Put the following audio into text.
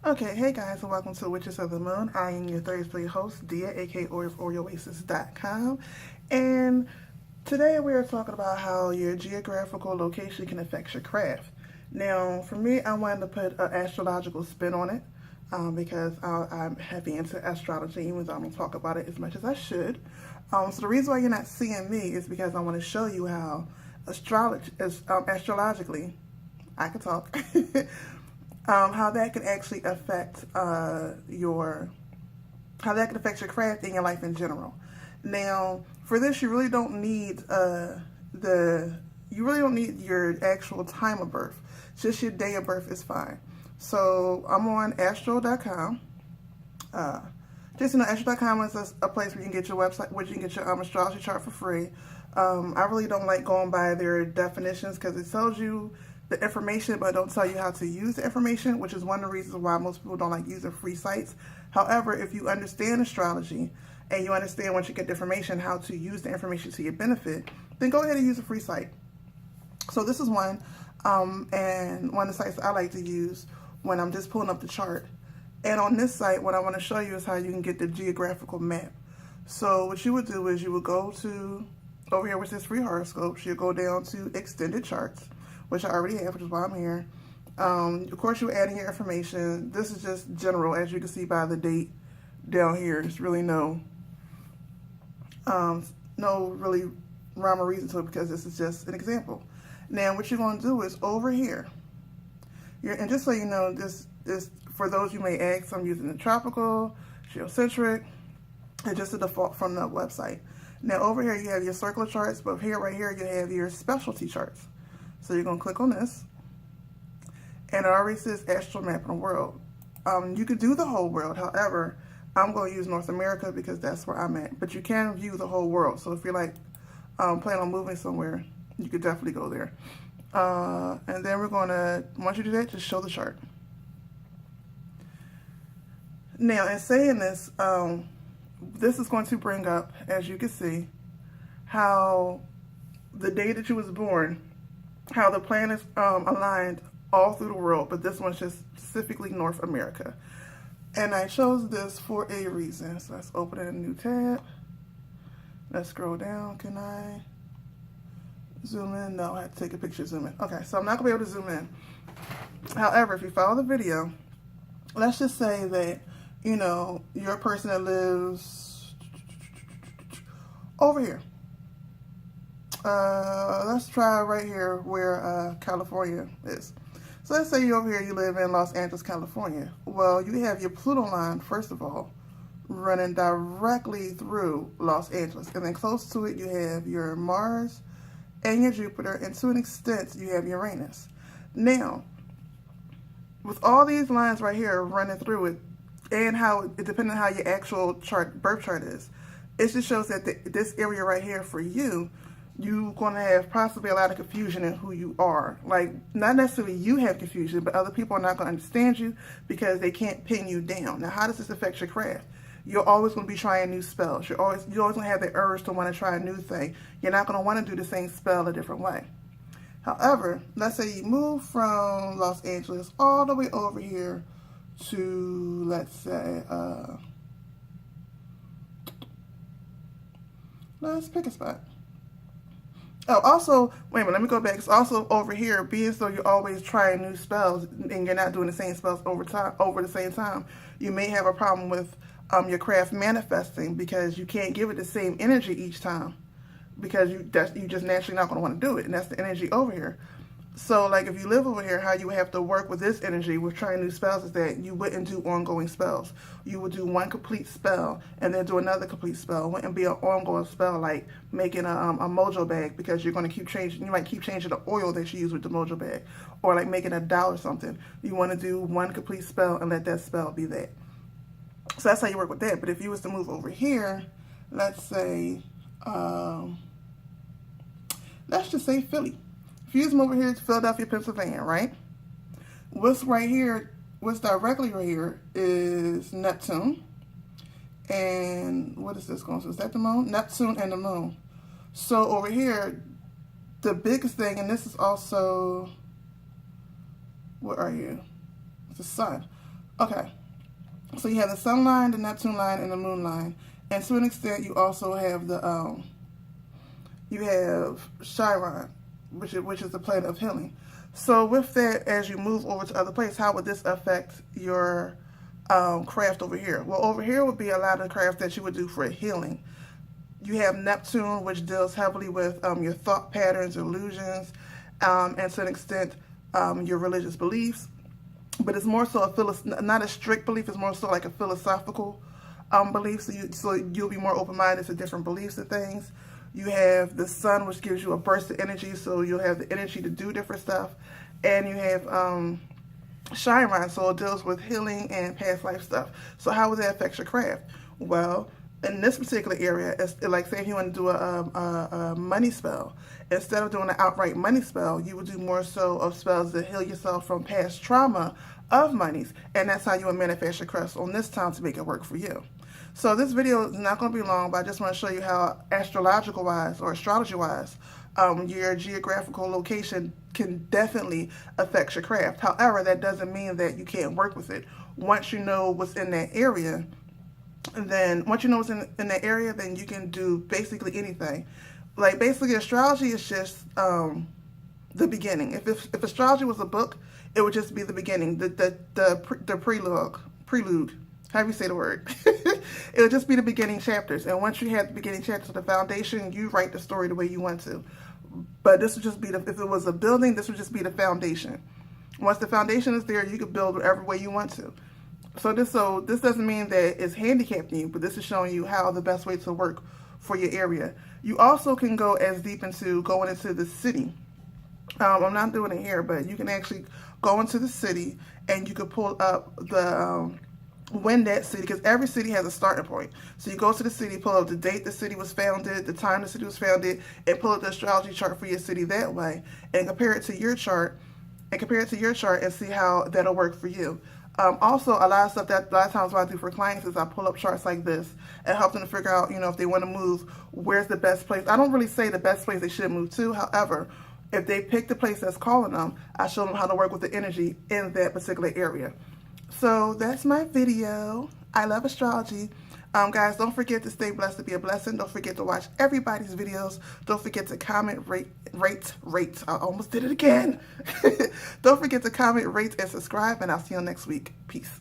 Okay, hey guys, and welcome to Witches of the Moon. I am your Thursday host, Dia, aka OrioOasis.com. And today we are talking about how your geographical location can affect your craft. Now, for me, I wanted to put an astrological spin on it because I'm heavy into astrology, even though I don't talk about it as much as I should. So the reason why you're not seeing me is because I want to show you how astrologically, I can talk. How that can actually affect how that can affect your craft and your life in general. Now, for this, you really don't need your actual time of birth. Just your day of birth is fine. So I'm on astro.com. Astro.com is a place where you can get your website, where you can get your astrology chart for free. I really don't like going by their definitions because it tells you the information but don't tell you how to use the information, which is one of the reasons why most people don't like using free sites. However, if you understand astrology and you understand once you get the information how to use the information to your benefit, then go ahead and use a free site. So this is one, and one of the sites I like to use when I'm just pulling up the chart. And on this site, what I want to show you is how you can get the geographical map. So what you would do is you would go to, over here which is free horoscopes, you'll go down to extended charts, which I already have, which is why I'm here. Of course, you add in your information. This is just general, as you can see by the date down here. There's really no really rhyme or reason to it because this is just an example. Now, what you're going to do is over here, and just so you know, this is for those you may ask, I'm using the tropical, geocentric, and just the default from the website. Now, over here, you have your circular charts, but right here, you have your specialty charts. So you're going to click on this, and it already says astral map in the world. You could do the whole world. However, I'm going to use North America because that's where I'm at. But you can view the whole world. So if you're like planning on moving somewhere, you could definitely go there. And then we're going to, once you do that, just show the chart. Now, in saying this, this is going to bring up, as you can see, how the day that you was born, how the planets aligned all through the world, but this one's just specifically North America. And I chose this for a reason. So let's open a new tab. Let's scroll down. Can I zoom in? No, I have to take a picture, zoom in. Okay, so I'm not gonna be able to zoom in. However, if you follow the video, let's just say that, you know, you're a person that lives over here. Let's try right here where California is. So let's say you're over here, you live in Los Angeles, California. Well, you have your Pluto line, first of all, running directly through Los Angeles. And then close to it, you have your Mars and your Jupiter, and to an extent, you have Uranus. Now, with all these lines right here running through it, and how, depending on how your actual birth chart is, it just shows that this area right here for you, you're going to have possibly a lot of confusion in who you are. Like, not necessarily you have confusion, but other people are not going to understand you because they can't pin you down. Now, how does this affect your craft? You're always going to be trying new spells. You're always going to have the urge to want to try a new thing. You're not going to want to do the same spell a different way. However, let's say you move from Los Angeles all the way over here to, let's say, let's pick a spot. Oh, also, wait a minute, let me go back. It's also over here, being so you're always trying new spells and you're not doing the same spells over the same time, you may have a problem with your craft manifesting because you can't give it the same energy each time because you just naturally not going to want to do it, and that's the energy over here. So, like, if you live over here, how you have to work with this energy with trying new spells is that you wouldn't do ongoing spells. You would do one complete spell and then do another complete spell. It wouldn't be an ongoing spell like making a mojo bag because you're going to keep changing. You might keep changing the oil that you use with the mojo bag, or like making a doll or something. You want to do one complete spell and let that spell be that. So that's how you work with that. But if you was to move over here, let's say, let's just say Philly. If you move over here to Philadelphia, Pennsylvania, right? What's right here, what's directly right here is Neptune. And what is this going to? Is that the moon? Neptune and the moon. So over here, the biggest thing, and this is also, what are you? It's the sun. Okay, so you have the sun line, the Neptune line, and the moon line. And to an extent, you also have the you have Chiron, which is the planet of healing. So with that, as you move over to other places, how would this affect your craft over here? Well, over here would be a lot of crafts that you would do for healing. You have Neptune, which deals heavily with your thought patterns, illusions, and to an extent, your religious beliefs. But it's more so not a strict belief. It's more so like a philosophical belief. So you'll be more open-minded to different beliefs and things. You have the sun, which gives you a burst of energy, so you'll have the energy to do different stuff. And you have Chiron, so it deals with healing and past life stuff. So how would that affect your craft? Well, in this particular area, it's like say if you want to do a money spell, instead of doing an outright money spell, you would do more so of spells that heal yourself from past trauma of monies, and that's how you would manifest your crest on this time to make it work for you. So this video is not going to be long, but I just want to show you how astrological wise or astrology wise your geographical location can definitely affect your craft. However, that doesn't mean that you can't work with it. Once you know what's in that area, then then you can do basically anything. Like basically astrology is just the beginning. If astrology was a book, it would just be the beginning, the prelude. How do you say the word? It would just be the beginning chapters. And once you have the beginning chapters of the foundation, you write the story the way you want to. But this would just be if it was a building, this would just be the foundation. Once the foundation is there, you can build whatever way you want to. So this doesn't mean that it's handicapping you, but this is showing you how the best way to work for your area. You also can go as deep into going into the city. I'm not doing it here, but you can actually go into the city and you can pull up the when that city, because every city has a starting point. So you go to the city, pull up the date the city was founded, the time the city was founded, and pull up the astrology chart for your city that way, and compare it to your chart, and see how that'll work for you. Also, a lot of times what I do for clients is I pull up charts like this and help them to figure out, if they want to move, where's the best place. I don't really say the best place they should move to. However, if they pick the place that's calling them, I show them how to work with the energy in that particular area. So that's my video. I love astrology. Guys, don't forget to stay blessed to be a blessing. Don't forget to watch everybody's videos. Don't forget to comment, rate. I almost did it again. Don't forget to comment, rate, and subscribe, and I'll see you next week. Peace.